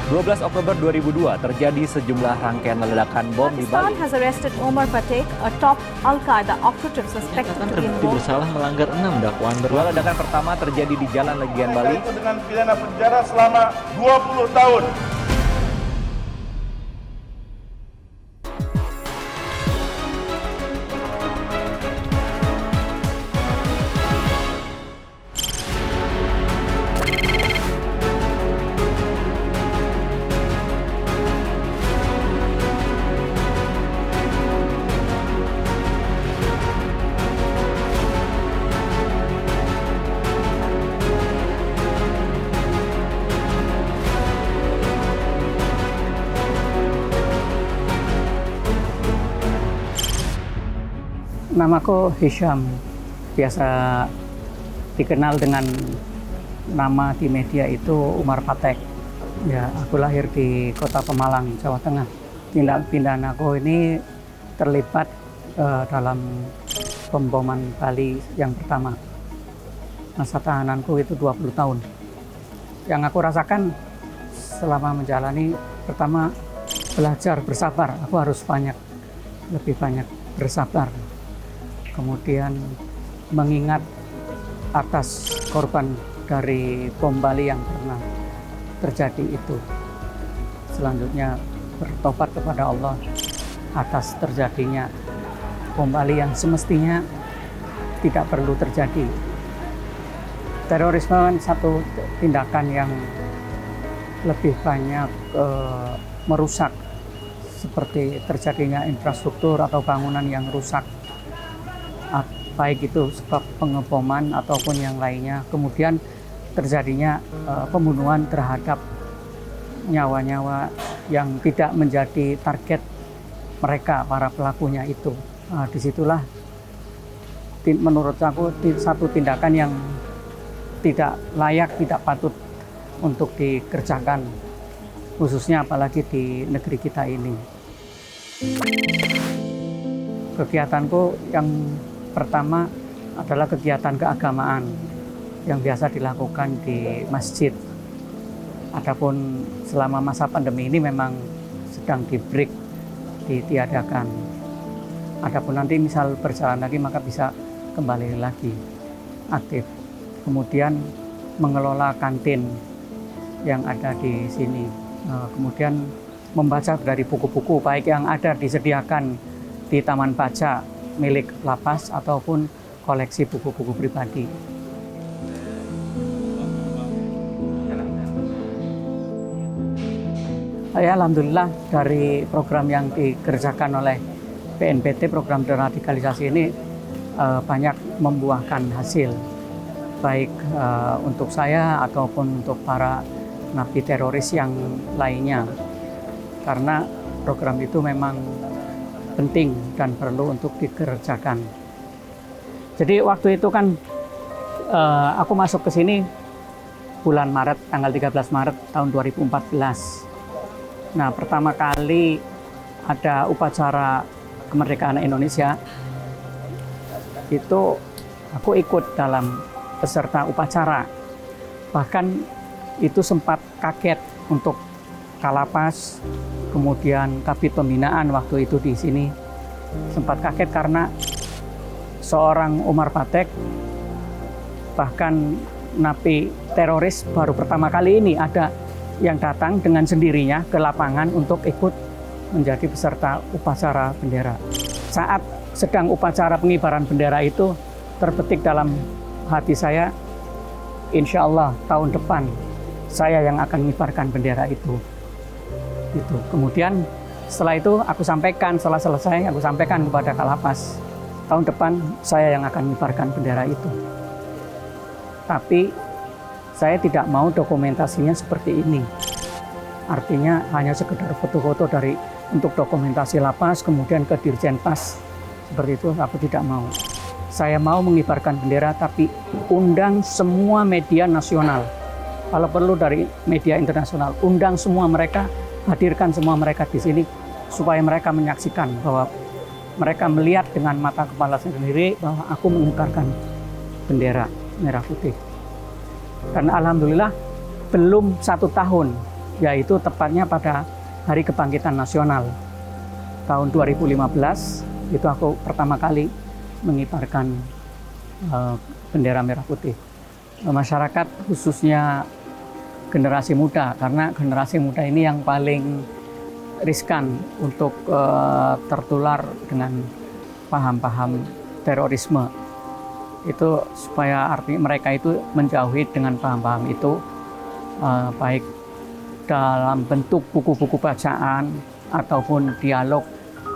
12 Oktober 2002 terjadi sejumlah rangkaian ledakan bom di Pakistan Bali. has arrested Omar Patek, a top Al-Qaeda operative suspected Dinyatakan to be terbukti involved. bersalah melanggar 6 dakwaan Dua berlaku. ledakan pertama terjadi di Jalan Legian Bali. Itu dengan pidana penjara selama 20 tahun. Namaku Hisham, biasa dikenal dengan nama di media itu Umar Patek. Ya, aku lahir di Kota Pemalang, Jawa Tengah. Tindak pidana aku ini terlibat dalam pemboman Bali yang pertama. Masa tahananku itu 20 tahun. Yang aku rasakan selama menjalani, pertama belajar bersabar. Aku harus lebih banyak bersabar. Kemudian mengingat atas korban dari bom Bali yang pernah terjadi itu. Selanjutnya bertobat kepada Allah atas terjadinya bom Bali yang semestinya tidak perlu terjadi. Terorisme kan satu tindakan yang lebih banyak merusak, seperti terjadinya infrastruktur atau bangunan yang rusak, baik itu sebab pengeboman ataupun yang lainnya. Kemudian terjadinya pembunuhan terhadap nyawa-nyawa yang tidak menjadi target mereka, para pelakunya itu. Disitulah menurut aku satu tindakan yang tidak layak, tidak patut untuk dikerjakan, khususnya apalagi di negeri kita ini. Kegiatanku yang pertama adalah kegiatan keagamaan yang biasa dilakukan di masjid. Adapun selama masa pandemi ini memang sedang di-break, ditiadakan. Adapun nanti misal berjalan lagi maka bisa kembali lagi aktif. Kemudian mengelola kantin yang ada di sini. Kemudian membaca dari buku-buku baik yang ada disediakan di taman baca milik lapas ataupun koleksi buku-buku pribadi. Ya, alhamdulillah dari program yang dikerjakan oleh BNPT, program deradikalisasi ini banyak membuahkan hasil, baik untuk saya ataupun untuk para napi teroris yang lainnya. Karena program itu memang penting dan perlu untuk dikerjakan. Jadi waktu itu kan aku masuk ke sini bulan Maret, tanggal 13 Maret tahun 2014. Nah, pertama kali ada upacara kemerdekaan Indonesia, itu aku ikut dalam peserta upacara. Bahkan itu sempat kaget untuk Kalapas, kemudian Kabid Pembinaan waktu itu di sini sempat kaget karena seorang Umar Patek, bahkan napi teroris baru pertama kali ini ada yang datang dengan sendirinya ke lapangan untuk ikut menjadi peserta upacara bendera. Saat sedang upacara pengibaran bendera itu terbetik dalam hati saya, insya Allah tahun depan saya yang akan mengibarkan bendera itu. Kemudian setelah itu aku sampaikan, setelah selesai aku sampaikan kepada Kalapas, tahun depan saya yang akan mengibarkan bendera itu. Tapi saya tidak mau dokumentasinya seperti ini. Artinya hanya sekedar foto-foto untuk dokumentasi lapas, kemudian ke Dirjen Pas. Seperti itu aku tidak mau. Saya mau mengibarkan bendera tapi undang semua media nasional. Kalau perlu dari media internasional, undang semua mereka, hadirkan semua mereka di sini supaya mereka menyaksikan bahwa mereka melihat dengan mata kepala sendiri bahwa aku mengibarkan bendera merah putih. Dan alhamdulillah belum 1 tahun yaitu tepatnya pada Hari Kebangkitan Nasional. Tahun 2015 itu aku pertama kali mengibarkan bendera merah putih. Masyarakat khususnya generasi muda, karena generasi muda ini yang paling riskan untuk tertular dengan paham-paham terorisme. Itu supaya artinya mereka itu menjauhi dengan paham-paham itu, baik dalam bentuk buku-buku bacaan ataupun dialog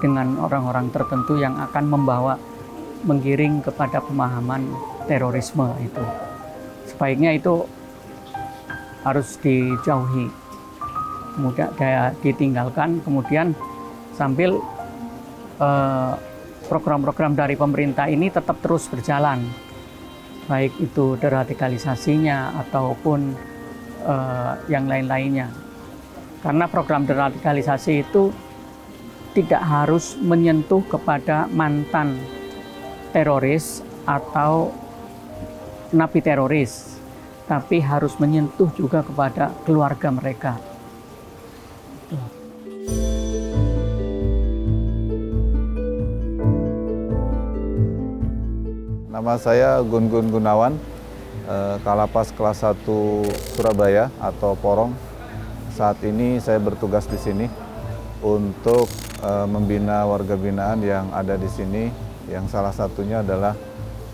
dengan orang-orang tertentu yang akan menggiring kepada pemahaman terorisme itu. Sebaiknya itu harus dijauhi, kemudian ditinggalkan, kemudian sambil program-program dari pemerintah ini tetap terus berjalan, baik itu deradikalisasinya ataupun yang lain-lainnya. Karena program deradikalisasi itu tidak harus menyentuh kepada mantan teroris atau napi teroris, tapi harus menyentuh juga kepada keluarga mereka. Nama saya Gun-Gun Gunawan, Kalapas kelas 1 Surabaya atau Porong. Saat ini saya bertugas di sini untuk membina warga binaan yang ada di sini, yang salah satunya adalah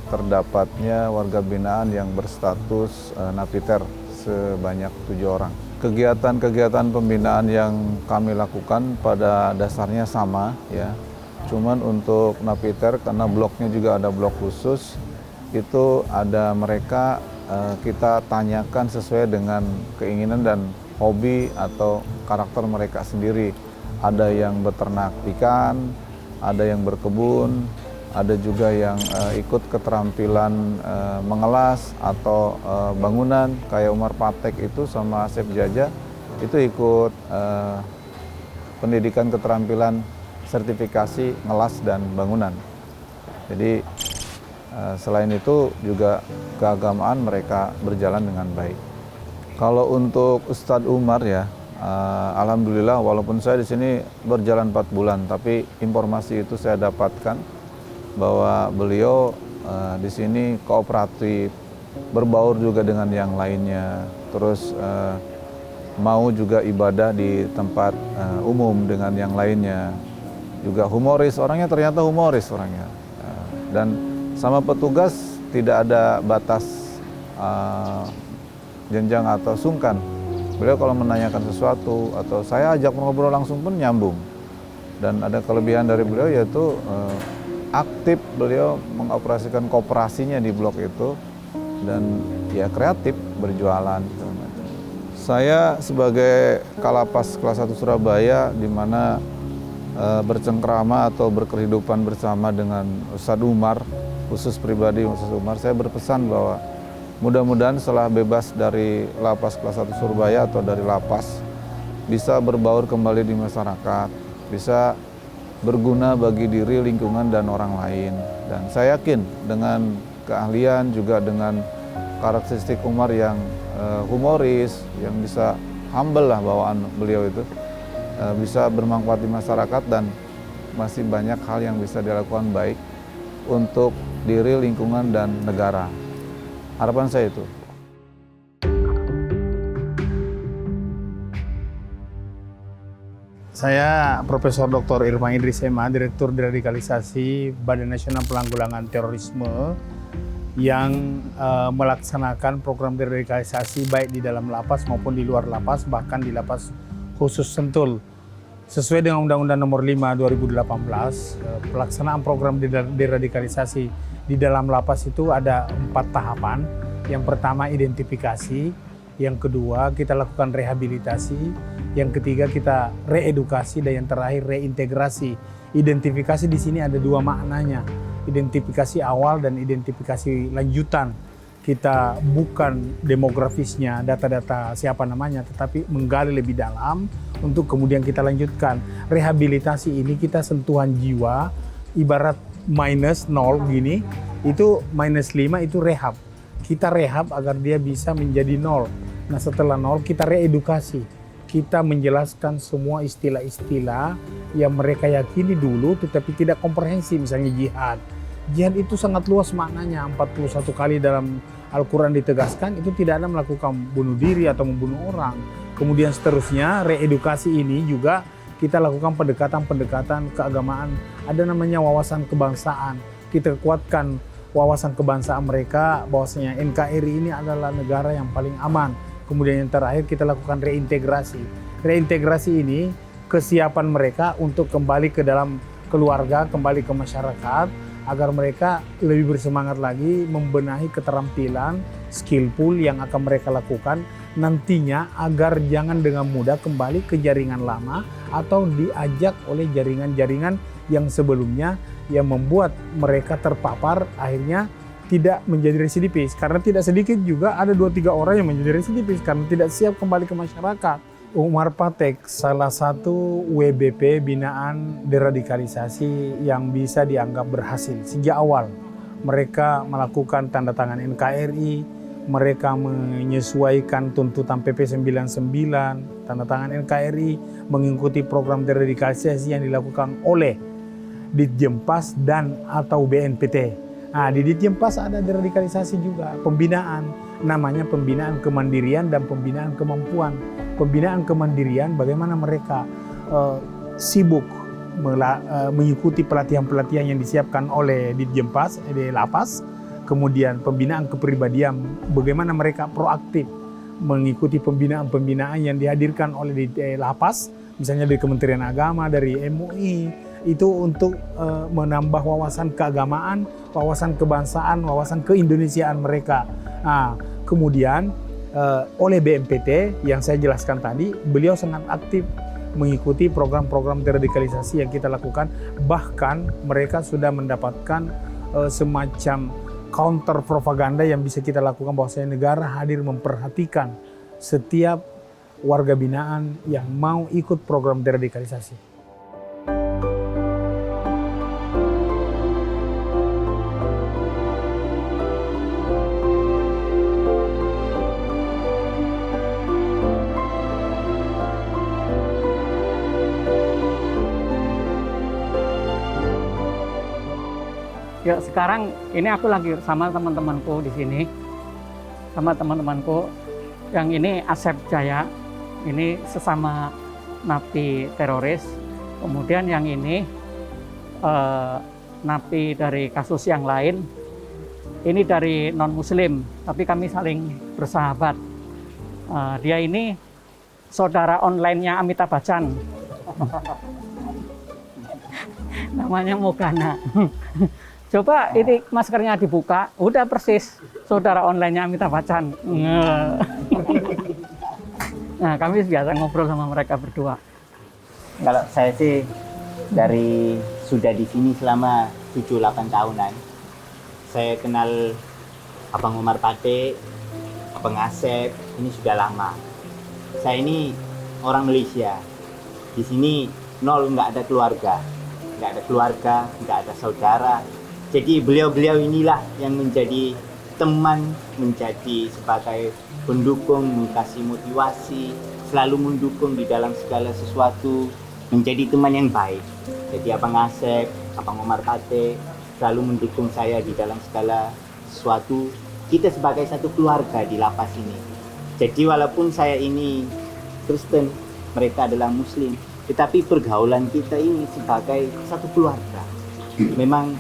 terdapatnya warga binaan yang berstatus napiter sebanyak 7 orang. Kegiatan-kegiatan pembinaan yang kami lakukan pada dasarnya sama, ya. Cuman untuk napiter, karena bloknya juga ada blok khusus, itu ada mereka kita tanyakan sesuai dengan keinginan dan hobi atau karakter mereka sendiri. Ada yang beternak ikan, ada yang berkebun, ada juga yang ikut keterampilan mengelas atau bangunan, kayak Umar Patek itu sama Asep Jaja, itu ikut pendidikan keterampilan sertifikasi ngelas dan bangunan. Jadi selain itu juga keagamaan mereka berjalan dengan baik. Kalau untuk Ustadz Umar ya, alhamdulillah walaupun saya di sini berjalan 4 bulan, tapi informasi itu saya dapatkan bahwa beliau di sini kooperatif, berbaur juga dengan yang lainnya, terus mau juga ibadah di tempat umum dengan yang lainnya. Juga humoris, orangnya ternyata humoris orangnya. Dan sama petugas tidak ada batas jenjang atau sungkan. Beliau kalau menanyakan sesuatu atau saya ajak ngobrol langsung pun nyambung. Dan ada kelebihan dari beliau yaitu aktif beliau mengoperasikan kooperasinya di blok itu dan ya kreatif berjualan. Saya sebagai Kalapas kelas 1 Surabaya di mana bercengkrama atau berkehidupan bersama dengan Ustadz Umar, khusus pribadi Ustadz Umar, saya berpesan bahwa mudah-mudahan setelah bebas dari lapas kelas 1 Surabaya atau dari lapas, bisa berbaur kembali di masyarakat, bisa berguna bagi diri, lingkungan, dan orang lain. Dan saya yakin dengan keahlian juga dengan karakteristik Umar yang humoris, yang bisa humble lah bawaan beliau itu, bisa bermanfaat di masyarakat dan masih banyak hal yang bisa dilakukan baik untuk diri, lingkungan, dan negara. Harapan saya itu. Saya Profesor Dr. Irfan Idris MA, Direktur Deradikalisasi Badan Nasional Penanggulangan Terorisme yang melaksanakan program deradikalisasi baik di dalam lapas maupun di luar lapas, bahkan di lapas khusus Sentul. Sesuai dengan Undang-Undang Nomor 5 2018, pelaksanaan program deradikalisasi di dalam lapas itu ada 4 tahapan. Yang pertama identifikasi, yang kedua kita lakukan rehabilitasi, yang ketiga kita reedukasi, dan yang terakhir reintegrasi. Identifikasi di sini ada 2 maknanya, identifikasi awal dan identifikasi lanjutan. Kita bukan demografisnya, data-data siapa namanya, tetapi menggali lebih dalam untuk kemudian kita lanjutkan. Rehabilitasi ini kita sentuhan jiwa, ibarat minus 0 gini, itu minus 5 itu rehab. Kita rehab agar dia bisa menjadi 0. Nah setelah 0 kita reedukasi. kita menjelaskan semua istilah-istilah yang mereka yakini dulu tetapi tidak komprehensif, misalnya jihad. Jihad itu sangat luas maknanya, 41 kali dalam Al-Quran ditegaskan itu tidak ada melakukan bunuh diri atau membunuh orang. Kemudian seterusnya reedukasi ini juga kita lakukan pendekatan-pendekatan keagamaan. Ada namanya wawasan kebangsaan. Kita kuatkan wawasan kebangsaan mereka bahwasanya NKRI ini adalah negara yang paling aman. Kemudian yang terakhir kita lakukan reintegrasi. Reintegrasi ini kesiapan mereka untuk kembali ke dalam keluarga, kembali ke masyarakat, agar mereka lebih bersemangat lagi membenahi keterampilan, skill pool yang akan mereka lakukan nantinya agar jangan dengan mudah kembali ke jaringan lama atau diajak oleh jaringan-jaringan yang sebelumnya yang membuat mereka terpapar akhirnya tidak menjadi residivis. Karena tidak sedikit juga ada 2-3 orang yang menjadi residivis karena tidak siap kembali ke masyarakat. Umar Patek salah satu WBP binaan deradikalisasi yang bisa dianggap berhasil sejak awal. Mereka melakukan tanda tangan NKRI, mereka menyesuaikan tuntutan PP 99, tanda tangan NKRI, mengikuti program deradikalisasi yang dilakukan oleh Ditjenpas dan atau BNPT. Nah, di Ditjenpas ada deradikalisasi juga, pembinaan, namanya pembinaan kemandirian dan pembinaan kemampuan. Pembinaan kemandirian bagaimana mereka sibuk mengikuti pelatihan-pelatihan yang disiapkan oleh Ditjenpas, di Lapas. Kemudian pembinaan kepribadian, bagaimana mereka proaktif mengikuti pembinaan-pembinaan yang dihadirkan oleh Lapas, misalnya dari Kementerian Agama, dari MUI, itu untuk menambah wawasan keagamaan, wawasan kebangsaan, wawasan keindonesiaan mereka. Nah, kemudian oleh BNPT yang saya jelaskan tadi, beliau sangat aktif mengikuti program-program deradikalisasi yang kita lakukan. Bahkan mereka sudah mendapatkan semacam counter propaganda yang bisa kita lakukan bahwasanya negara hadir memperhatikan setiap warga binaan yang mau ikut program deradikalisasi. Ya, sekarang ini aku lagi sama teman-temanku di sini, sama teman-temanku yang ini Asep Jaya, ini sesama napi teroris. Kemudian yang ini napi dari kasus yang lain, ini dari non-muslim, tapi kami saling bersahabat. Dia ini saudara online-nya Amitabh Bachchan, namanya Mogana. Coba ini maskernya dibuka, udah persis saudara online-nya Amitabh Bachchan. Nah, kami biasa ngobrol sama mereka berdua. Kalau saya sih dari sudah di sini selama 7-8 tahunan. Saya kenal Abang Umar Patek, Abang Asep, ini sudah lama. Saya ini orang Malaysia. Di sini nol, nggak ada keluarga, nggak ada saudara. Jadi beliau-beliau inilah yang menjadi teman, menjadi sebagai pendukung, mengasih motivasi, selalu mendukung di dalam segala sesuatu, menjadi teman yang baik. Jadi Abang Asep, Abang Umar Patek selalu mendukung saya di dalam segala sesuatu. Kita sebagai satu keluarga di lapas ini. Jadi walaupun saya ini Kristen, mereka adalah Muslim, tetapi pergaulan kita ini sebagai satu keluarga. Memang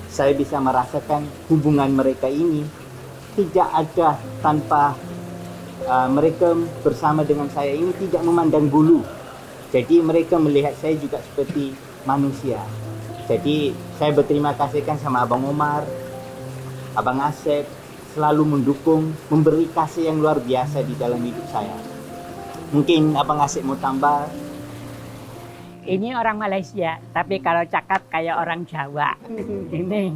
saya bisa merasakan hubungan mereka ini tidak ada tanpa mereka bersama dengan saya ini tidak memandang bulu. Jadi mereka melihat saya juga seperti manusia. Jadi saya berterima kasih kan sama Abang Umar, Abang Asep, selalu mendukung, memberi kasih yang luar biasa di dalam hidup saya. Mungkin Abang Asep mau tambah. Ini orang Malaysia, tapi kalau cakap kayak orang Jawa. Ini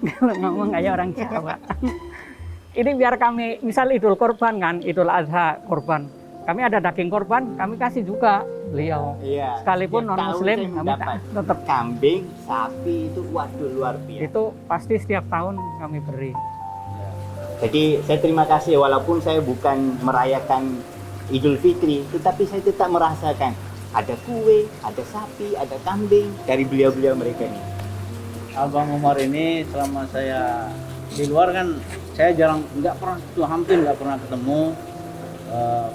kalau ngomong kayak orang Jawa. Ini biar kami, misal Idul Kurban kan, Idul Adha kurban. Kami ada daging kurban, kami kasih juga beliau. Iya, sekalipun non-muslim, kami tetap kambing, sapi itu waduh luar biasa. itu pasti setiap tahun kami beri. Jadi saya terima kasih walaupun saya bukan merayakan Idul Fitri, tetapi saya tetap merasakan ada kue, ada sapi, ada kambing dari beliau-beliau mereka ini. Abang Umar ini selama saya di luar kan saya jarang, hampir nggak pernah ketemu.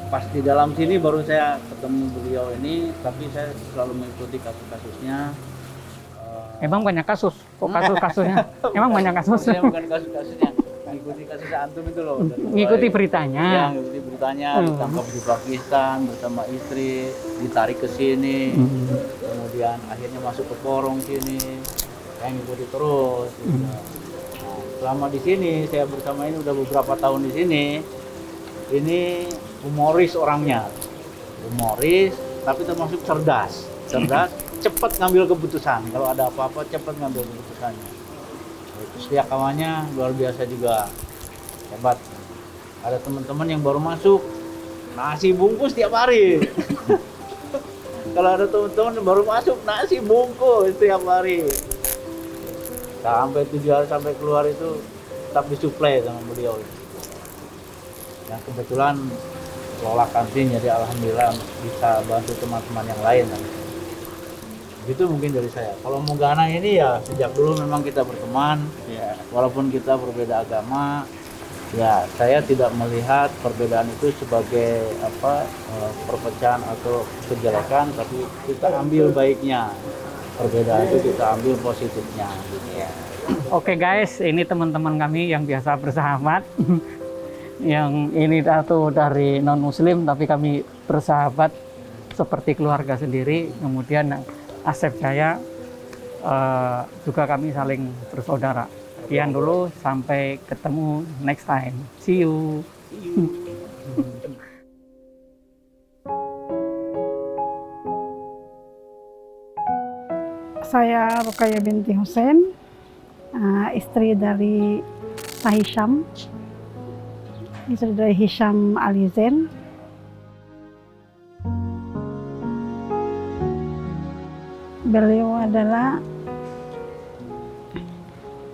Pas di dalam sini baru saya ketemu beliau ini, tapi saya selalu mengikuti kasus-kasusnya. Emang banyak kasus? Kok kasus-kasusnya? Emang banyak kasus? Saya bukan kasus-kasusnya, mengikuti kasus antum itu loh. Ngikuti beritanya? Ya, ngikuti beritanya, ditangkap di Pakistan bersama istri, ditarik ke sini, kemudian akhirnya masuk ke porong sini, saya ngikuti terus. Nah, selama di sini, saya bersama ini udah beberapa tahun di sini, ini humoris orangnya, humoris, tapi termasuk cerdas, cepat ngambil keputusan. Kalau ada apa-apa cepat ngambil keputusannya. Terus dia kawannya luar biasa juga, hebat. Ada teman-teman yang baru masuk, nasi bungkus tiap hari. Kalau ada teman-teman yang baru masuk, nasi bungkus tiap hari. Sampai 7 hari sampai keluar itu tetap disuplai sama beliau. Yang kebetulan kelola kantin, jadi alhamdulillah bisa bantu teman-teman yang lain. Itu mungkin dari saya. Kalau Mogana ini ya sejak dulu memang kita berteman, ya, walaupun kita berbeda agama, ya saya tidak melihat perbedaan itu sebagai perpecahan atau kejelekan, tapi kita ambil baiknya. Perbedaan itu kita ambil positifnya. Gitu ya. Oke guys, ini teman-teman kami yang biasa bersahabat. Yang ini satu dari non-muslim, tapi kami bersahabat seperti keluarga sendiri. Kemudian Asep Jaya juga kami saling bersaudara. Sekian dulu, sampai ketemu next time. See you. Saya Rukaya binti Hussein, istri dari Pak Hisham, istri dari Hisham Alizen. Beliau adalah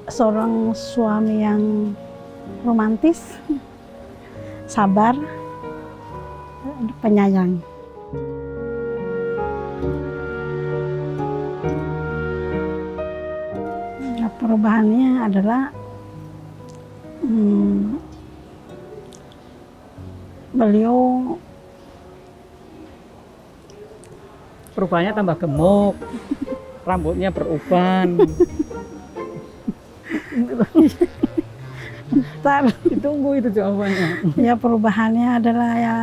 seorang suami yang romantis, sabar, penyayang. Perubahannya adalah beliau Perubahannya tambah gemuk, rambutnya beruban. Ntar Ditunggu itu jawabannya. ya perubahannya adalah ya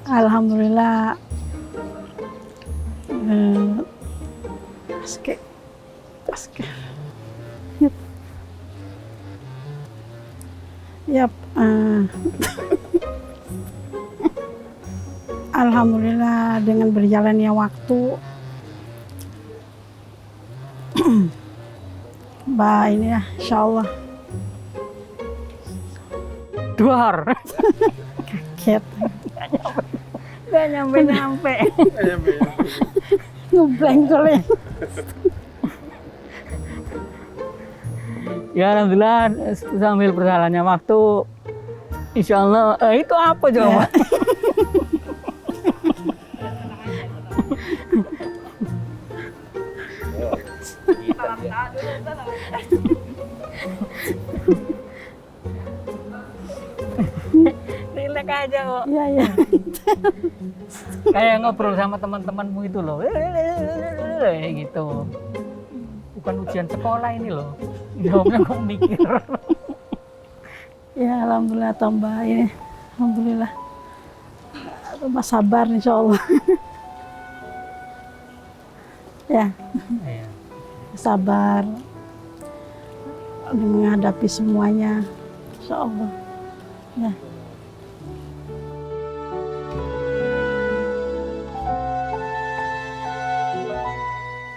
alhamdulillah Aske. Yap, alhamdulillah dengan berjalannya waktu, ini ya, insya Allah. Duar. Kaget. Gak nyampe-nyampe. Ngeblank soalnya. Ya alhamdulillah, sambil berjalannya waktu, insya Allah, itu apa jawaban? Rileks aja kok. Iya, iya. Kayak ngobrol sama teman-temanmu itu loh, gitu. Bukan ujian sekolah ini loh. Jawabnya kok mikir. Ya alhamdulillah tambah ini, alhamdulillah tambah sabar insya Allah. Ya, sabar menghadapi semuanya, insya Allah. Ya.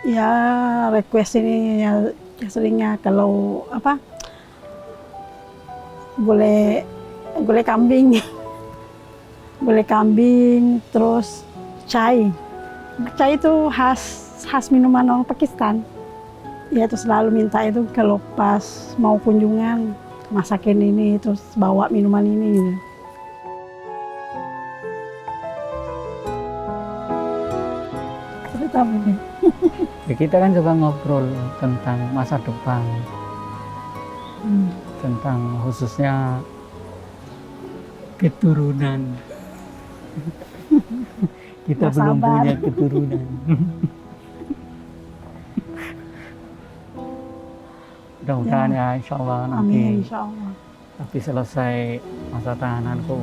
Ya request ini ya seringnya kalau boleh kambing, boleh kambing, terus chai itu khas minuman orang Pakistan. Ya itu selalu minta itu kalau pas mau kunjungan masakin ini terus bawa minuman ini gitu. mantap ini. Ya, kita kan coba ngobrol tentang masa depan, tentang khususnya keturunan. Kita Nggak belum sabar. punya keturunan. Mudah-mudahan ya insya Allah nanti Amin, insya Allah. tapi selesai masa tahananku,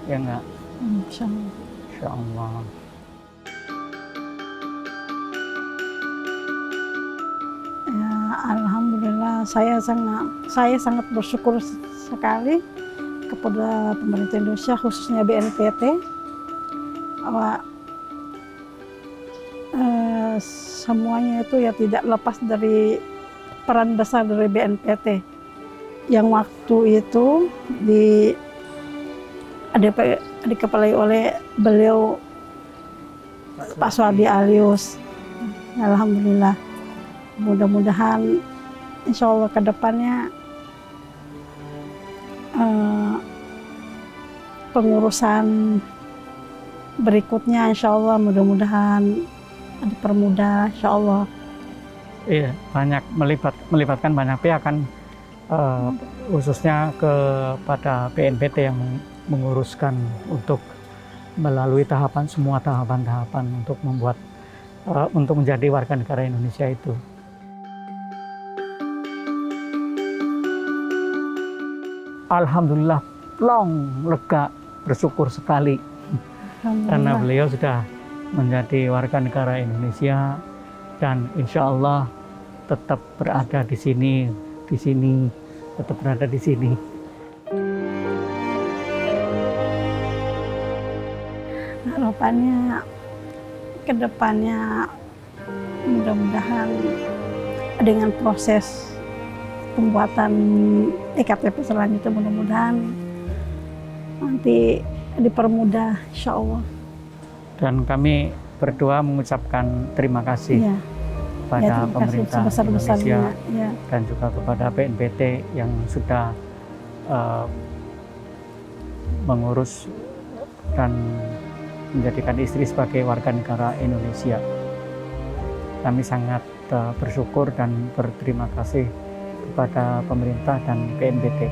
ya enggak, Insya Allah. insya Allah. Ya, alhamdulillah saya sangat bersyukur sekali kepada pemerintah Indonesia khususnya BNPT bahwa semuanya itu ya tidak lepas dari peran besar dari BNPT yang waktu itu dikepalai oleh beliau Pak Suhardi Alyus. Alhamdulillah, mudah-mudahan insya Allah ke depannya pengurusan berikutnya insya Allah mudah-mudahan dipermudah insya Allah. Iya, banyak melibatkan banyak pihak kan, khususnya kepada BNPT yang menguruskan untuk melalui semua tahapan-tahapan untuk membuat untuk menjadi warga negara Indonesia itu. Alhamdulillah, plong, lega, bersyukur sekali karena beliau sudah menjadi warga negara Indonesia dan insya Allah tetap berada di sini, tetap berada di sini. Harapannya ke depannya mudah-mudahan dengan proses pembuatan EKTP selanjutnya mudah-mudahan nanti dipermudah insya Allah. Dan kami berdua mengucapkan terima kasih Ya. pada terima kasih pemerintah sebesar-besarnya. Indonesia Ya. dan juga kepada BNPT yang sudah mengurus dan menjadikan istri sebagai warga negara Indonesia. Kami sangat bersyukur dan berterima kasih kepada pemerintah dan BNPT.